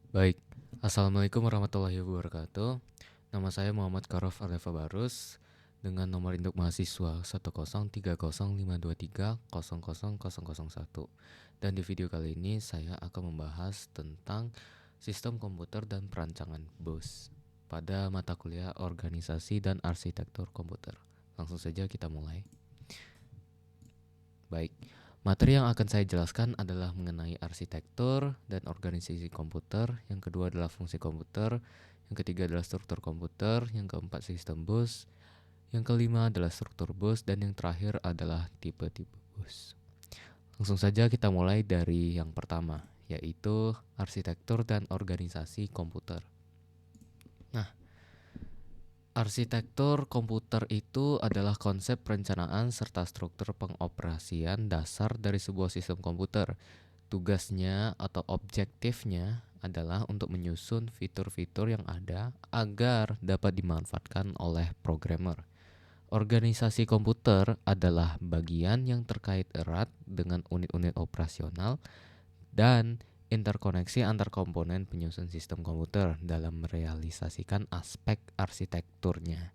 Baik, Assalamualaikum warahmatullahi wabarakatuh. Nama saya Muhammad Karof Areva Barus dengan nomor induk mahasiswa 1030523000001. Dan di video kali ini saya akan membahas tentang sistem komputer dan perancangan BOS pada mata kuliah organisasi dan arsitektur komputer. Langsung saja kita mulai. Baik, materi yang akan saya jelaskan adalah mengenai arsitektur dan organisasi komputer. Yang kedua adalah fungsi komputer. Yang ketiga adalah struktur komputer. Yang keempat sistem bus. Yang kelima adalah struktur bus. Dan yang terakhir adalah tipe-tipe bus. Langsung saja kita mulai dari yang pertama, yaitu arsitektur dan organisasi komputer. Nah, arsitektur komputer itu adalah konsep perencanaan serta struktur pengoperasian dasar dari sebuah sistem komputer. Tugasnya atau objektifnya adalah untuk menyusun fitur-fitur yang ada agar dapat dimanfaatkan oleh programmer. Organisasi komputer adalah bagian yang terkait erat dengan unit-unit operasional dan interkoneksi antar komponen penyusun sistem komputer dalam merealisasikan aspek arsitekturnya.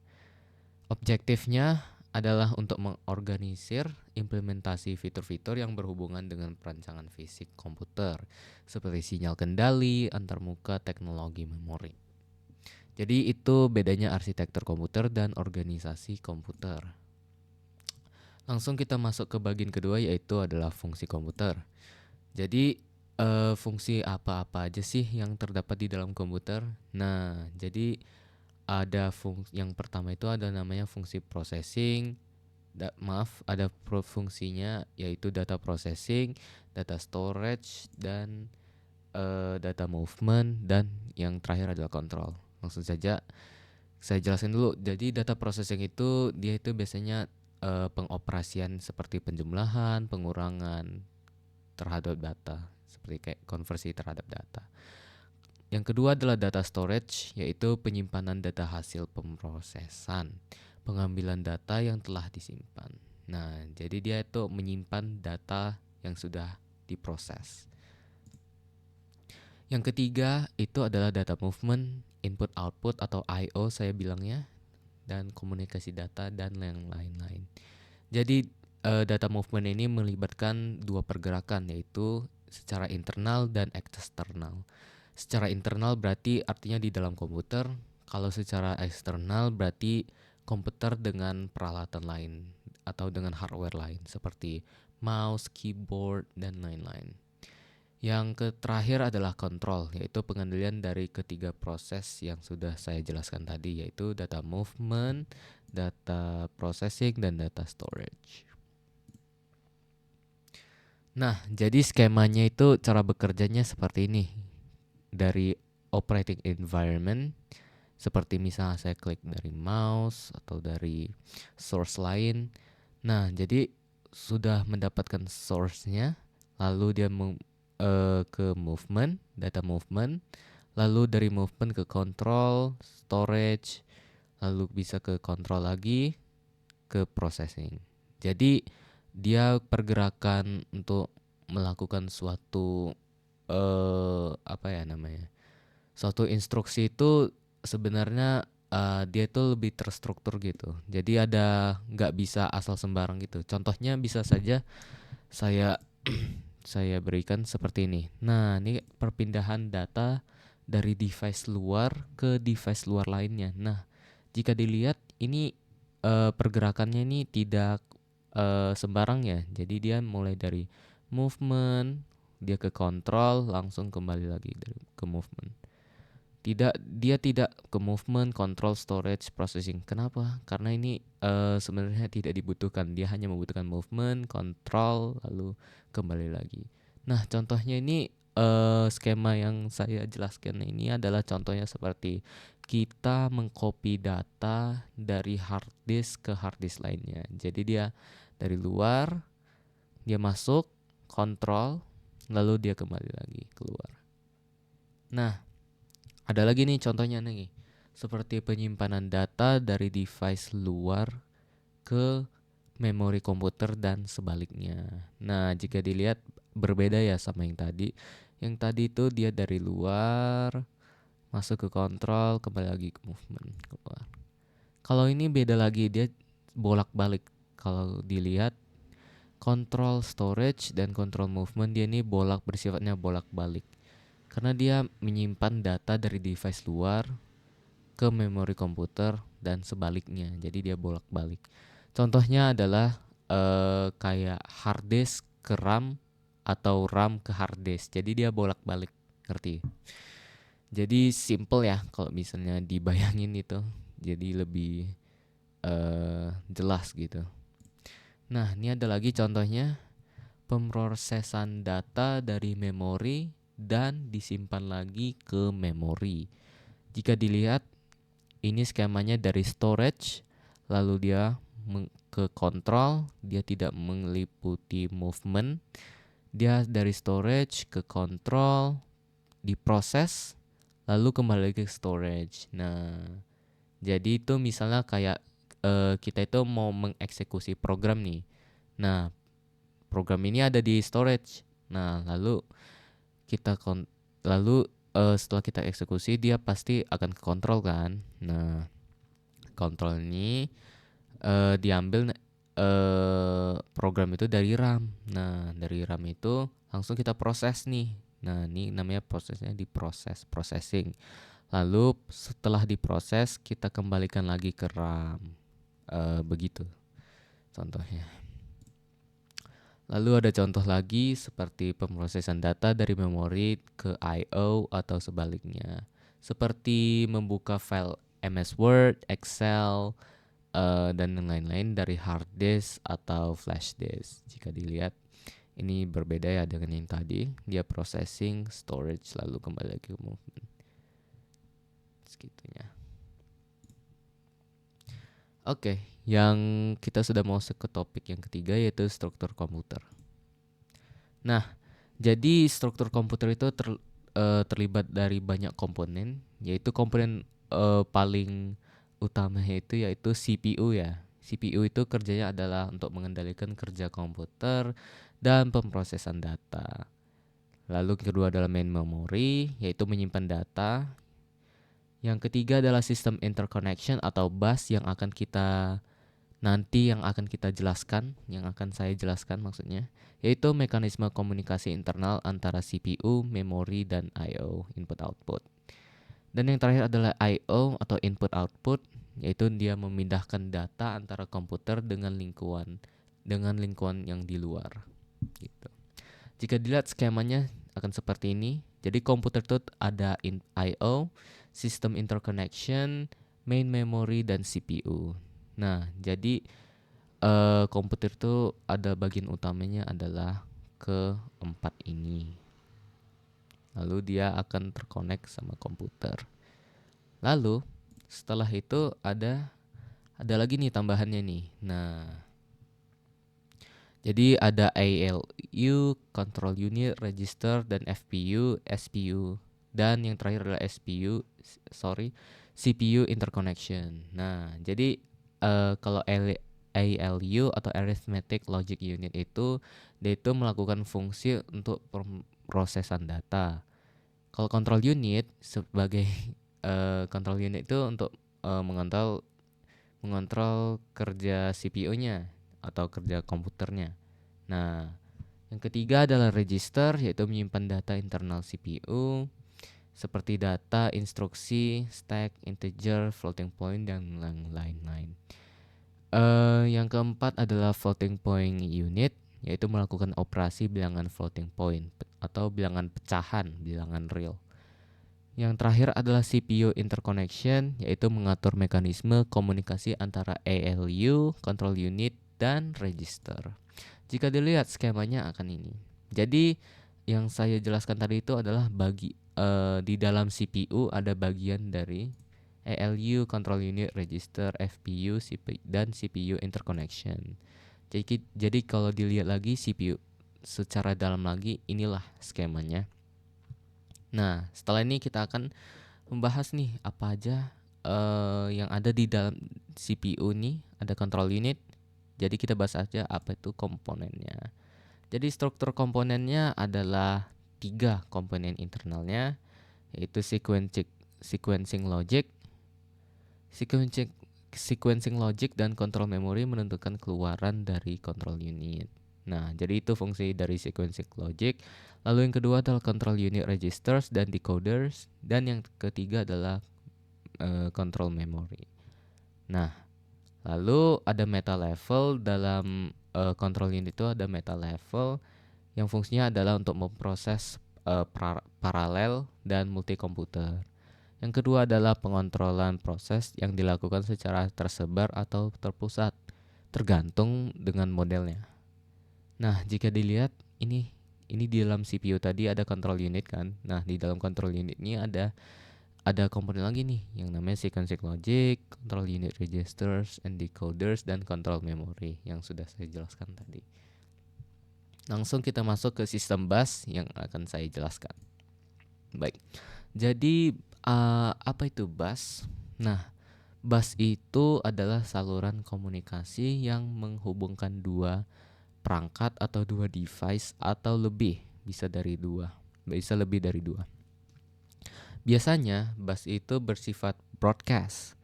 Objektifnya adalah untuk mengorganisir implementasi fitur-fitur yang berhubungan dengan perancangan fisik komputer, seperti sinyal kendali, antarmuka, teknologi memori. Jadi itu bedanya arsitektur komputer dan organisasi komputer. Langsung kita masuk ke bagian kedua, yaitu adalah fungsi komputer. Jadi fungsi apa-apa aja sih yang terdapat di dalam komputer? Nah, jadi ada yang pertama itu ada namanya fungsi processing. Ada fungsinya yaitu data processing, data storage, dan data movement, dan yang terakhir adalah control. Langsung saja saya jelasin dulu. Jadi data processing itu dia itu biasanya pengoperasian seperti penjumlahan, pengurangan terhadap data, seperti kayak konversi terhadap data. Yang kedua adalah data storage, yaitu penyimpanan data hasil pemrosesan, pengambilan data yang telah disimpan. Nah, jadi dia itu menyimpan data yang sudah diproses. Yang ketiga itu adalah data movement, input output atau I/O saya bilangnya, dan komunikasi data dan yang lain-lain. Jadi data movement ini melibatkan dua pergerakan, yaitu secara internal dan eksternal. Secara internal berarti artinya di dalam komputer. Kalau secara eksternal berarti komputer dengan peralatan lain atau dengan hardware lain seperti mouse, keyboard, dan lain-lain. Yang terakhir adalah kontrol, yaitu pengendalian dari ketiga proses yang sudah saya jelaskan tadi, yaitu data movement, data processing, dan data storage. Nah, jadi skemanya itu cara bekerjanya seperti ini. Dari operating environment, seperti misalnya saya klik dari mouse atau dari source lain. Nah, jadi sudah mendapatkan source-nya, lalu dia ke movement, data movement, lalu dari movement ke control, storage, lalu bisa ke control lagi, ke processing. Jadi dia pergerakan untuk melakukan suatu apa ya namanya, suatu instruksi itu sebenarnya dia itu lebih terstruktur gitu. Jadi ada nggak bisa asal sembarang gitu. Contohnya bisa saja saya saya berikan seperti ini. Nah, ini perpindahan data dari device luar ke device luar lainnya. Nah, jika dilihat ini pergerakannya ini tidak sembarang ya. Jadi dia mulai dari movement, dia ke control, langsung kembali lagi ke movement. Dia tidak ke movement, control, storage, processing. Kenapa? Karena ini sebenarnya tidak dibutuhkan. Dia hanya membutuhkan movement, control, lalu kembali lagi. Nah, contohnya ini skema yang saya jelaskan ini adalah contohnya seperti kita mengcopy data dari hard disk ke hard disk lainnya. Jadi dia dari luar, dia masuk, control, lalu dia kembali lagi keluar. Nah, ada lagi nih contohnya nih, seperti penyimpanan data dari device luar ke memori komputer dan sebaliknya. Nah, jika dilihat berbeda ya sama yang tadi. Yang tadi itu dia dari luar masuk ke kontrol, kembali lagi ke movement keluar. Kalau ini beda lagi, dia bolak-balik. Kalau dilihat control storage dan control movement, dia ini bersifatnya bolak-balik. Karena dia menyimpan data dari device luar ke memori komputer dan sebaliknya. Jadi dia bolak-balik. Contohnya adalah kayak hard disk ke RAM atau RAM ke hard disk. Jadi dia bolak-balik, ngerti? Jadi simple ya kalau misalnya dibayangin itu. Jadi lebih jelas gitu. Nah, ini ada lagi contohnya, pemrosesan data dari memori dan disimpan lagi ke memori. Jika dilihat, ini skemanya dari storage, lalu dia ke control, dia tidak meliputi movement. Dia dari storage ke control, diproses, lalu kembali ke storage. Nah, jadi itu misalnya kayak kita itu mau mengeksekusi program nih. Nah, program ini ada di storage. Nah, lalu setelah kita eksekusi, dia pasti akan ke kontrol kan. Nah, kontrol ini diambil program itu dari RAM. Nah, dari RAM itu langsung kita proses nih. Nah, ini namanya prosesnya diproses, processing. Lalu setelah diproses, kita kembalikan lagi ke RAM. Begitu contohnya. Lalu ada contoh lagi seperti pemrosesan data dari memori ke I/O atau sebaliknya. Seperti membuka file MS Word, Excel, dan lain-lain dari hard disk atau flash disk. Jika dilihat, ini berbeda ya dengan yang tadi. Dia processing, storage, lalu kembali lagi ke movement. Segitunya. Oke, yang kita sudah masuk ke topik yang ketiga, yaitu struktur komputer. Nah, jadi struktur komputer itu terlibat dari banyak komponen, yaitu komponen paling utama yaitu CPU ya. CPU itu kerjanya adalah untuk mengendalikan kerja komputer dan pemrosesan data. Lalu kedua adalah main memory, yaitu menyimpan data. Yang ketiga adalah sistem interconnection atau bus yang akan kita jelaskan, yang akan saya jelaskan maksudnya, yaitu mekanisme komunikasi internal antara CPU, memori, dan I/O, input output. Dan yang terakhir adalah I/O atau input output, yaitu dia memindahkan data antara komputer dengan lingkungan yang di luar. Gitu. Jika dilihat skemanya akan seperti ini. Jadi komputer itu ada I/O, sistem interconnection, main memory, dan CPU. Nah, jadi komputer itu ada bagian utamanya adalah keempat ini. Lalu dia akan terkonek sama komputer. Lalu setelah itu ada lagi nih tambahannya nih. Nah, jadi ada ALU, control unit, register, dan FPU, SPU. Dan yang terakhir adalah CPU interconnection. Nah, jadi kalau ALU atau Arithmetic Logic Unit itu dia itu melakukan fungsi untuk pemrosesan data. Kalau control unit sebagai control unit itu untuk mengontrol kerja CPU-nya atau kerja komputernya. Nah, yang ketiga adalah register, yaitu menyimpan data internal CPU seperti data, instruksi, stack, integer, floating point, dan lain-lain. Yang keempat adalah floating point unit, yaitu melakukan operasi bilangan floating point atau bilangan pecahan, bilangan real. Yang terakhir adalah CPU interconnection, yaitu mengatur mekanisme komunikasi antara ALU, control unit, dan register. Jika dilihat skemanya akan ini. Jadi yang saya jelaskan tadi itu adalah di dalam CPU ada bagian dari ALU, control unit, register, FPU, dan CPU interconnection. Jadi kalau dilihat lagi CPU secara dalam lagi, inilah skemanya. Nah, setelah ini kita akan membahas nih apa aja yang ada di dalam CPU nih. Ada control unit. Jadi kita bahas aja apa itu komponennya. Jadi struktur komponennya adalah 3 komponen internalnya, yaitu sequencing logic, sequencing logic dan control memory menentukan keluaran dari control unit. Nah, jadi itu fungsi dari sequencing logic. Lalu yang kedua adalah control unit registers dan decoders, dan yang ketiga adalah control memory. Nah, lalu ada meta level. Dalam control unit itu ada meta level yang fungsinya adalah untuk memproses paralel dan multi komputer. Yang kedua adalah pengontrolan proses yang dilakukan secara tersebar atau terpusat, tergantung dengan modelnya. Nah, jika dilihat ini di dalam CPU tadi ada control unit kan. Nah, di dalam control unit ini ada komponen lagi nih yang namanya sequencing logic, control unit registers and decoders, dan control memory yang sudah saya jelaskan tadi. Langsung kita masuk ke sistem bus yang akan saya jelaskan. Baik. Jadi apa itu bus? Nah, bus itu adalah saluran komunikasi yang menghubungkan dua perangkat atau dua device atau lebih, bisa lebih dari dua. Biasanya bus itu bersifat broadcast,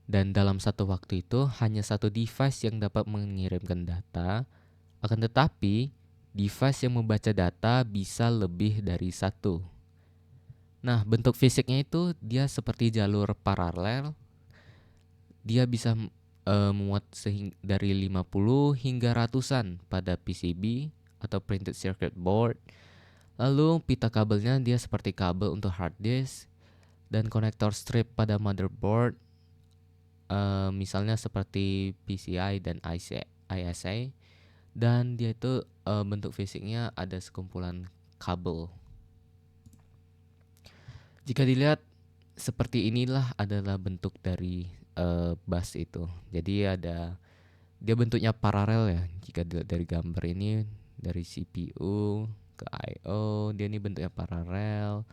dan dalam satu waktu itu hanya satu device yang dapat mengirimkan data. Akan tetapi device yang membaca data bisa lebih dari satu. Nah, bentuk fisiknya itu dia seperti jalur paralel. Dia bisa muat dari 50 hingga ratusan pada PCB atau printed circuit board. Lalu pita kabelnya dia seperti kabel untuk hard disk, dan konektor strip pada motherboard, misalnya seperti PCI dan ISA. Dan dia itu bentuk fisiknya ada sekumpulan kabel. Jika dilihat seperti inilah adalah bentuk dari bus itu. Jadi dia bentuknya paralel ya. Jika dilihat dari gambar ini, dari CPU ke I/O, dia ini bentuknya paralel.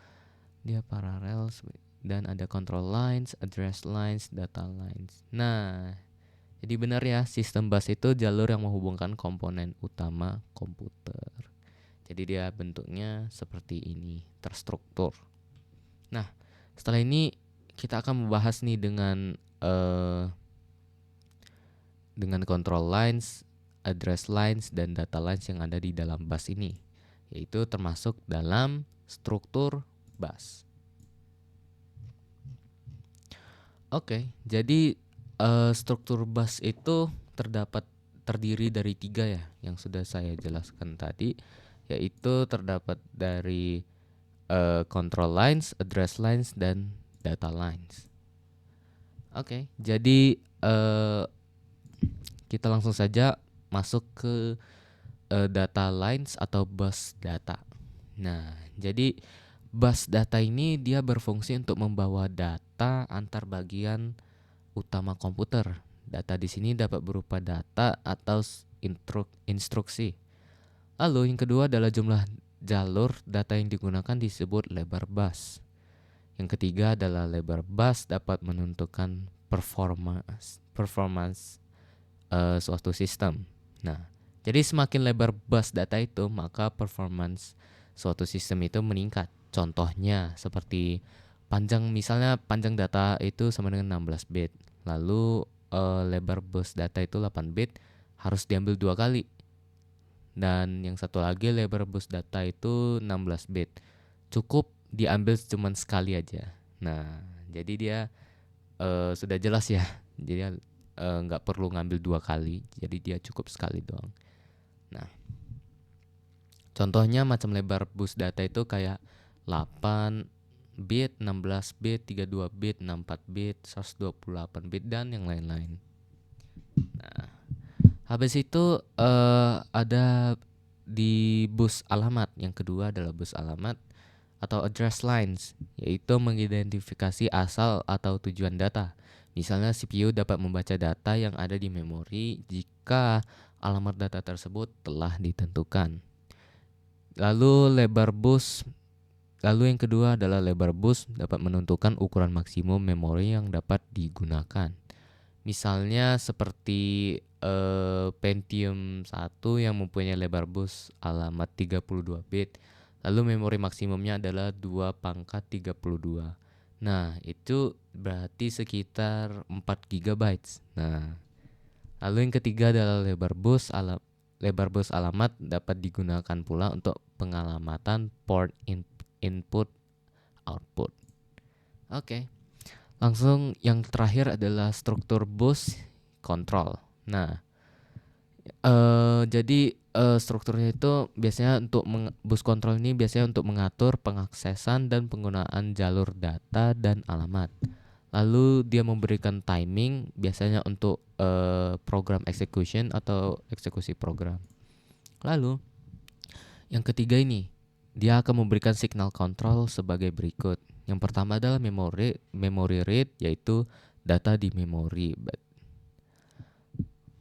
Dia paralel dan ada control lines, address lines, data lines. Nah, jadi benar ya, sistem bus itu jalur yang menghubungkan komponen utama komputer. Jadi dia bentuknya seperti ini, terstruktur. Nah, setelah ini kita akan membahas nih dengan control lines, address lines, dan data lines yang ada di dalam bus ini, yaitu termasuk dalam struktur bus. Oke, jadi struktur bus itu terdiri dari 3 ya, yang sudah saya jelaskan tadi, yaitu terdapat dari control lines, address lines, dan data lines. Oke, jadi kita langsung saja masuk ke data lines atau bus data. Nah, jadi bus data ini dia berfungsi untuk membawa data antar bagian utama komputer. Data di sini dapat berupa data atau instruksi. Lalu yang kedua adalah jumlah jalur data yang digunakan disebut lebar bus. Yang ketiga adalah lebar bus dapat menentukan performance suatu sistem. Nah, jadi semakin lebar bus data itu, maka performance suatu sistem itu meningkat. Contohnya seperti misalnya panjang data itu sama dengan 16 bit. Lalu lebar bus data itu 8 bit, harus diambil 2 kali. Dan yang satu lagi lebar bus data itu 16 bit. Cukup diambil cuma sekali aja. Nah, jadi dia sudah jelas ya. Jadi nggak perlu ngambil 2 kali. Jadi dia cukup sekali doang. Nah, contohnya macam lebar bus data itu kayak 8 bit, 16 bit, 32 bit, 64 bit, 128 bit, dan yang lain-lain. Nah, habis itu ada di bus alamat. Yang kedua adalah bus alamat atau address lines, yaitu mengidentifikasi asal atau tujuan data. Misalnya CPU dapat membaca data yang ada di memori jika alamat data tersebut telah ditentukan. Lalu yang kedua adalah lebar bus dapat menentukan ukuran maksimum memori yang dapat digunakan. Misalnya seperti Pentium 1 yang mempunyai lebar bus alamat 32 bit. Lalu memori maksimumnya adalah 2 pangkat 32. Nah, itu berarti sekitar 4 GB. Nah, lalu yang ketiga adalah lebar bus alamat dapat digunakan pula untuk pengalamatan port input output. Oke. Langsung yang terakhir adalah struktur bus control. Nah, jadi strukturnya itu biasanya untuk bus control ini biasanya untuk mengatur pengaksesan dan penggunaan jalur data dan alamat. Lalu dia memberikan timing biasanya untuk program execution atau eksekusi program. Lalu yang ketiga ini, dia akan memberikan signal control sebagai berikut. Yang pertama adalah memory read, yaitu data di memori.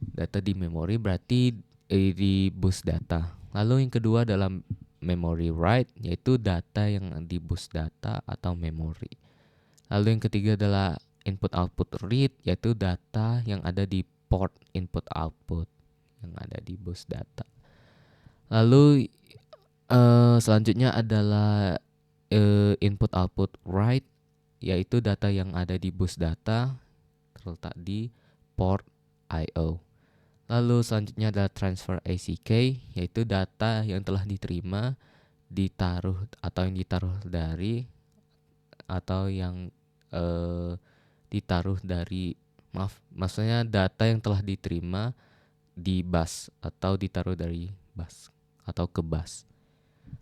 Data di memori berarti di bus data. Lalu yang kedua adalah memory write, yaitu data yang di bus data atau memori. Lalu yang ketiga adalah input output read, yaitu data yang ada di port input output yang ada di bus data. Lalu selanjutnya adalah input output write, yaitu data yang ada di bus data terletak di port I/O. Lalu selanjutnya adalah transfer ACK, yaitu data yang telah diterima ditaruh atau yang ditaruh dari atau yang ditaruh dari maksudnya data yang telah diterima di bus atau ditaruh dari bus atau ke bus.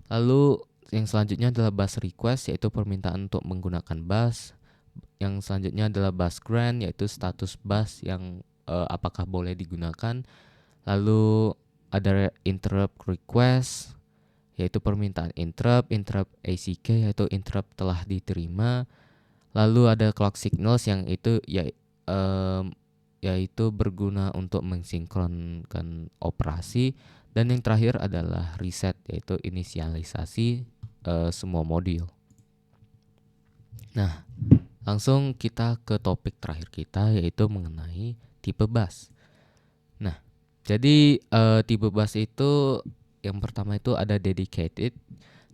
Lalu yang selanjutnya adalah bus request, yaitu permintaan untuk menggunakan bus. Yang selanjutnya adalah bus grant, yaitu status bus yang apakah boleh digunakan. Lalu ada interrupt request, yaitu permintaan interrupt ACK, yaitu interrupt telah diterima. Lalu ada clock signals yang itu yaitu berguna untuk mensinkronkan operasi. Dan yang terakhir adalah reset, yaitu inisialisasi semua modul. Nah, langsung kita ke topik terakhir kita, yaitu mengenai tipe bus. Nah, jadi tipe bus itu yang pertama itu ada dedicated,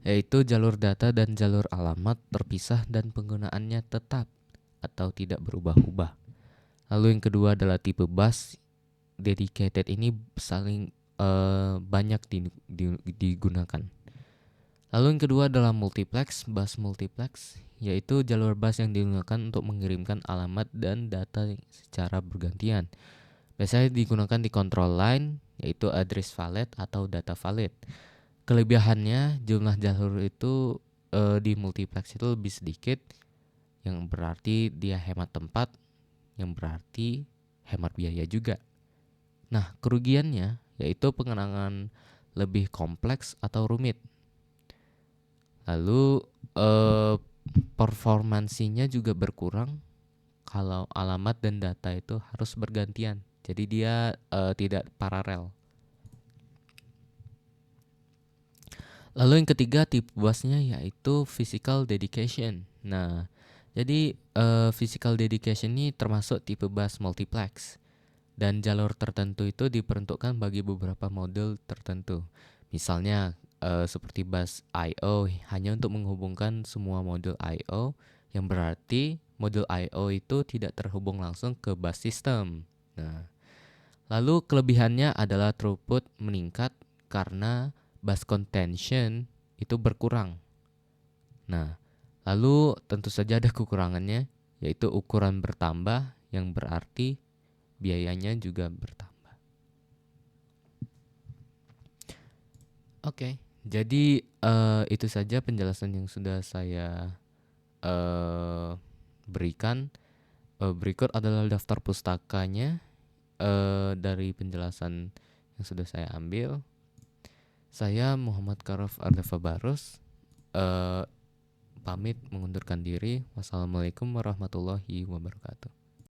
yaitu jalur data dan jalur alamat terpisah dan penggunaannya tetap atau tidak berubah-ubah. Lalu yang kedua adalah tipe bus dedicated, ini saling banyak digunakan. Lalu yang kedua adalah multiplex, bus multiplex, yaitu jalur bus yang digunakan untuk mengirimkan alamat dan data secara bergantian. Biasanya digunakan di control line, yaitu address valid atau data valid. Kelebihannya jumlah jalur itu di multiplex itu lebih sedikit, yang berarti dia hemat tempat, yang berarti hemat biaya juga. Nah, kerugiannya yaitu pengenangan lebih kompleks atau rumit. Lalu performansinya juga berkurang kalau alamat dan data itu harus bergantian. Jadi dia tidak paralel. Lalu yang ketiga tipe busnya yaitu physical dedication. Nah, jadi physical dedication ini termasuk tipe bus multiplex. Dan jalur tertentu itu diperuntukkan bagi beberapa modul tertentu. Misalnya seperti bus I/O hanya untuk menghubungkan semua modul I/O, yang berarti modul I/O itu tidak terhubung langsung ke bus system. Nah, lalu kelebihannya adalah throughput meningkat karena bus contention itu berkurang. Nah, lalu tentu saja ada kekurangannya, yaitu ukuran bertambah, yang berarti biayanya juga bertambah. Oke, jadi itu saja penjelasan yang sudah saya berikan. Berikut adalah daftar pustakanya dari penjelasan yang sudah saya ambil. Saya Muhammad Karof Ardefa Barus pamit mengundurkan diri. Wassalamualaikum warahmatullahi wabarakatuh.